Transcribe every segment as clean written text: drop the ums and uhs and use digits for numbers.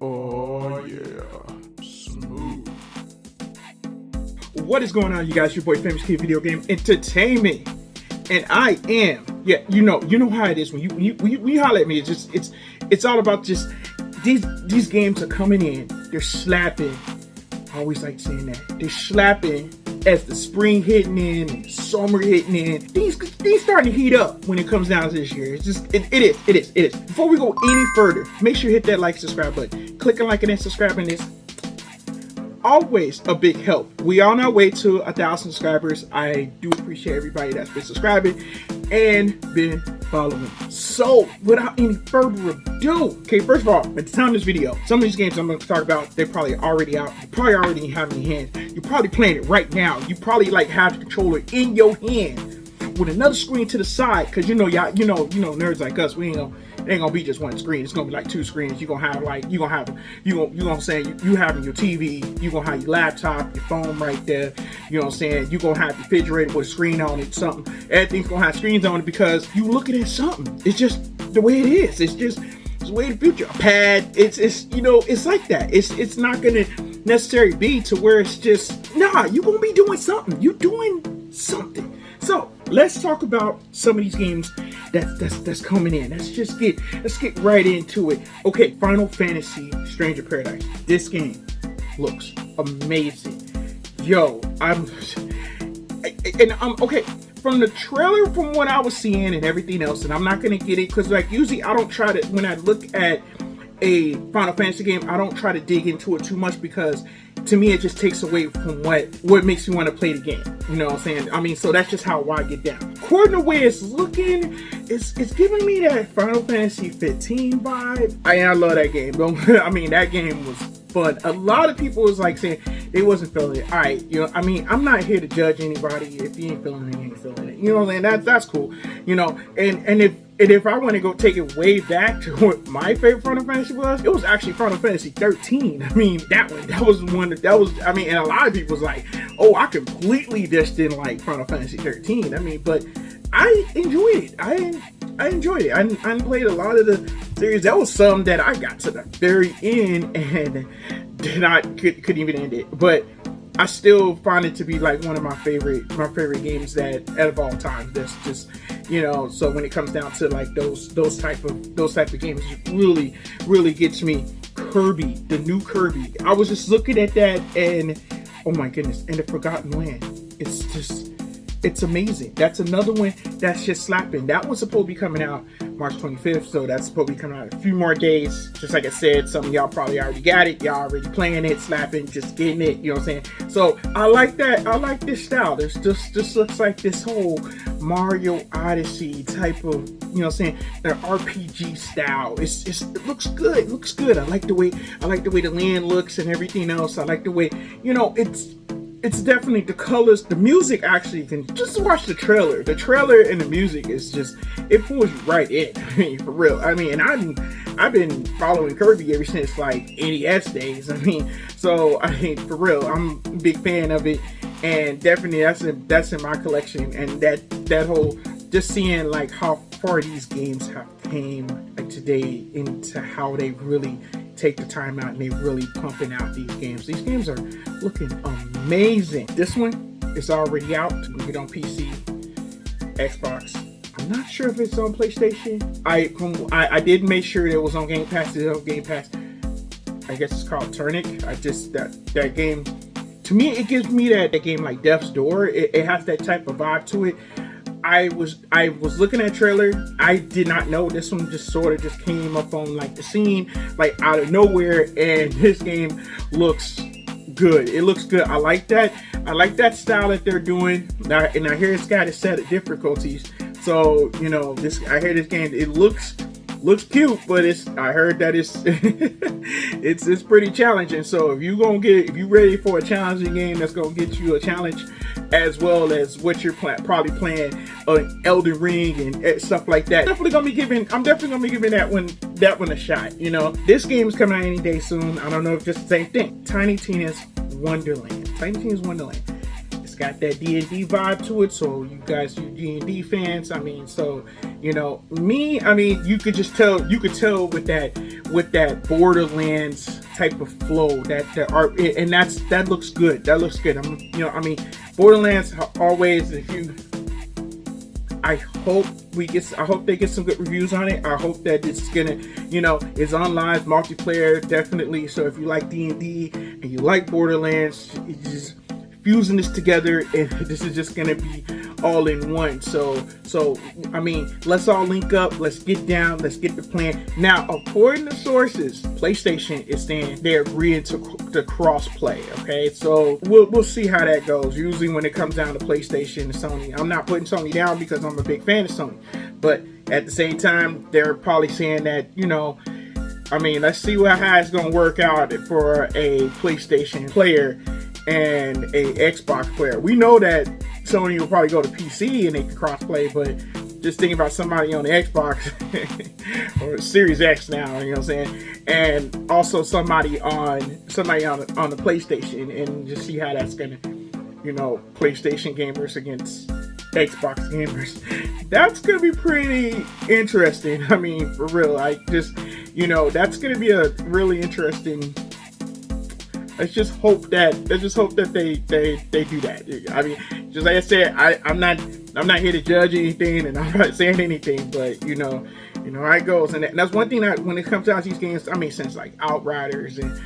Oh yeah, smooth. What is going on, you guys? Your boy Famous Kid Video Game Entertainment, and I am, you know how it is when you holler at me. It's all about just these games are coming in. They're slapping. I always like saying that they're slapping as the spring hitting in and summer hitting in. These starting to heat up when it comes down to this year. It's just it is. Before we go any further, make sure you hit that like, subscribe button. Clicking like and subscribing is always a big help. We are on our way to 1,000 subscribers. I do appreciate everybody that's been subscribing and been following. So without any further ado, okay, first of all, at the time of this video, some of these games I'm going to talk about, they're probably already out. You probably already have in your hands. You're probably playing it right now. You probably like have the controller in your hand with another screen to the side, because you know nerds like us, it ain't gonna be just one screen. It's gonna be like two screens. You're gonna have you having your TV, you're gonna have your laptop, your phone right there. You know what I'm saying? You're gonna have your refrigerator with a screen on it, something. Everything's gonna have screens on it because you looking at something. It's just the way it is. It's the way of the future. A pad, it's like that. It's not gonna necessarily be to where it's just, nah, you're gonna be doing something. You're doing something. So let's talk about some of these games that's coming in. Let's get right into it. Okay, Final Fantasy Stranger Paradise. This game looks amazing. Yo, I'm okay. From the trailer, from what I was seeing and everything else, and I'm not gonna get it because like usually I don't try to, when I look at a Final Fantasy game, I don't try to dig into it too much because to me it just takes away from what makes me want to play the game. You know what I'm saying? I mean, so that's just how I get down. According to the way it's looking, it's giving me that Final Fantasy 15 vibe. I love that game. I mean, that game was fun. A lot of people was like saying they wasn't feeling it. Alright, I mean, I'm not here to judge anybody. If you ain't feeling it, you ain't feeling it. You know what I'm saying? That's cool. And if I want to go take it way back to what my favorite Final Fantasy was, it was actually Final Fantasy 13. I mean, that was I mean, and a lot of people was like, oh, I completely just didn't like Final Fantasy 13. I mean, but I enjoyed it. I enjoyed it. I played a lot of the series. There was some that I got to the very end and couldn't even end it. But I still find it to be like one of my favorite games that out of all time. That's just, so when it comes down to like those type of games, it really gets me. Kirby, the new Kirby. I was just looking at that and oh my goodness, and the Forgotten Land. It's amazing. That's another one that's just slapping. That one's supposed to be coming out March 25th, so that's supposed to be coming out in a few more days. Just like I said, some of y'all probably already got it. Y'all already playing it, slapping, just getting it. You know what I'm saying? So I like that. I like this style. This just looks like this whole Mario Odyssey type of, you know what I'm saying, the RPG style. It looks good. It looks good. I like the way the land looks and everything else. I like the way, it's definitely the colors, the music. Actually, you can just watch the trailer. The trailer and the music is just, it pulls you right in. I mean, for real. I mean, and I've been following Kirby ever since like NES days. I mean, so I mean, for real, I'm a big fan of it, and definitely that's in my collection. And that whole, just seeing like how far these games have came like today into how they really take the time out and they really pumping out these games. These games are looking amazing. This one is already out. You can get on PC, Xbox. I'm not sure if it's on PlayStation. I did make sure it was on Game Pass. It's on Game Pass. I guess it's called Turnic. That game, to me, it gives me that game like Death's Door. It has that type of vibe to it. I was looking at trailer. I did not know this one just sort of just came up on like the scene like out of nowhere, and this game looks good. It looks good. I like that. I like that style that they're doing. And I hear it's got a set of difficulties. So I hear this game. It looks cute, but I heard that it's it's pretty challenging. So if you ready for a challenging game that's gonna get you a challenge, as well as what you're probably playing Elden Ring and stuff like that, I'm definitely gonna be giving that one a shot. This game is coming out any day soon. I don't know if it's the same thing. Tiny Tina's Wonderland. got that D&D vibe to it. So you guys, you D&D fans, I mean, so you know me. I mean, you could tell with that Borderlands type of flow, that art, and that looks good. That looks good. I mean, Borderlands always. I hope they get some good reviews on it. I hope that it's gonna, it's on live multiplayer, definitely. So if you like D&D and you like Borderlands, it's just fusing this together, and this is just gonna be all in one. So I mean, let's all link up, let's get down, let's get the plan. Now, according to sources, PlayStation is saying they're agreeing to cross play. Okay, so we'll see how that goes. Usually when it comes down to PlayStation and Sony, I'm not putting Sony down because I'm a big fan of Sony, but at the same time, they're probably saying that, I mean, let's see how it's gonna work out for a PlayStation player and a Xbox player. We know that Sony will probably go to PC and they can crossplay, but just thinking about somebody on the Xbox or Series X now, you know what I'm saying, and also somebody on the PlayStation, and just see how that's gonna, PlayStation gamers against Xbox gamers. That's gonna be pretty interesting. I mean, for real, that's gonna be a really interesting. Let's just hope that they do that. I mean, just like I said, I'm not here to judge anything, and I'm not saying anything, but you know how it goes. And that's one thing that when it comes down to these games, I mean, since like Outriders and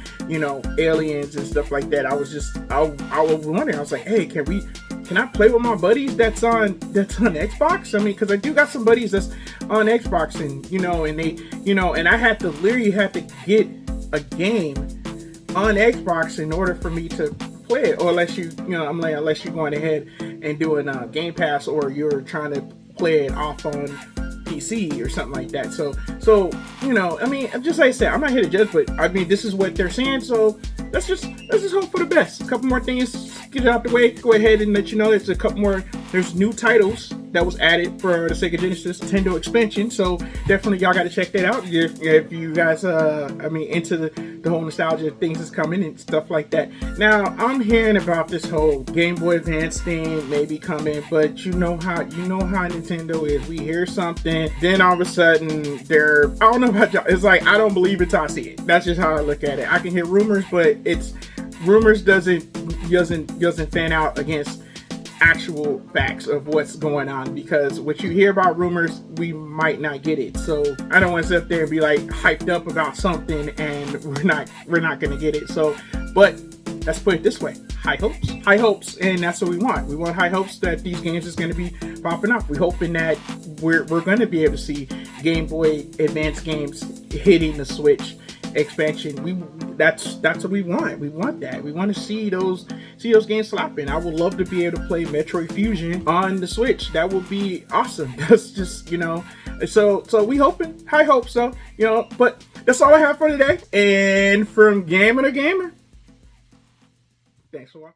Aliens and stuff like that, I was wondering. I was like, hey, can I play with my buddies that's on Xbox? I mean, because I do got some buddies that's on Xbox, and and they and I literally had to get a game on Xbox in order for me to play it, or unless unless you're going ahead and doing Game Pass, or you're trying to play it off on PC or something like that. So I mean, just like I said, I'm not here to judge, but I mean, this is what they're saying. So let's just hope for the best. A couple more things, get it out the way. Go ahead and let you know there's a couple more. There's new titles that was added for the Sega Genesis Nintendo expansion. So definitely y'all got to check that out if you guys into the whole nostalgia things that's coming and stuff like that. Now I'm hearing about this whole Game Boy Advance thing maybe coming, but you know how Nintendo is. We hear something, then all of a sudden I don't know about y'all. It's like I don't believe it till I see it. That's just how I look at it. I can hear rumors, but rumors doesn't fan out against actual facts of what's going on, because what you hear about rumors, we might not get it. So I don't want to sit up there and be like hyped up about something and we're not gonna get it. So, but let's put it this way: high hopes, and that's what we want. We want high hopes that these games is going to be popping up. We're hoping that we're going to be able to see Game Boy Advance games hitting the Switch expansion. That's what we want. We want that. We want to see those games slapping. I would love to be able to play Metroid Fusion on the Switch. That would be awesome. That's just so we hoping, high hopes. So but that's all I have for today. And from Gamer to Gamer, thanks for watching.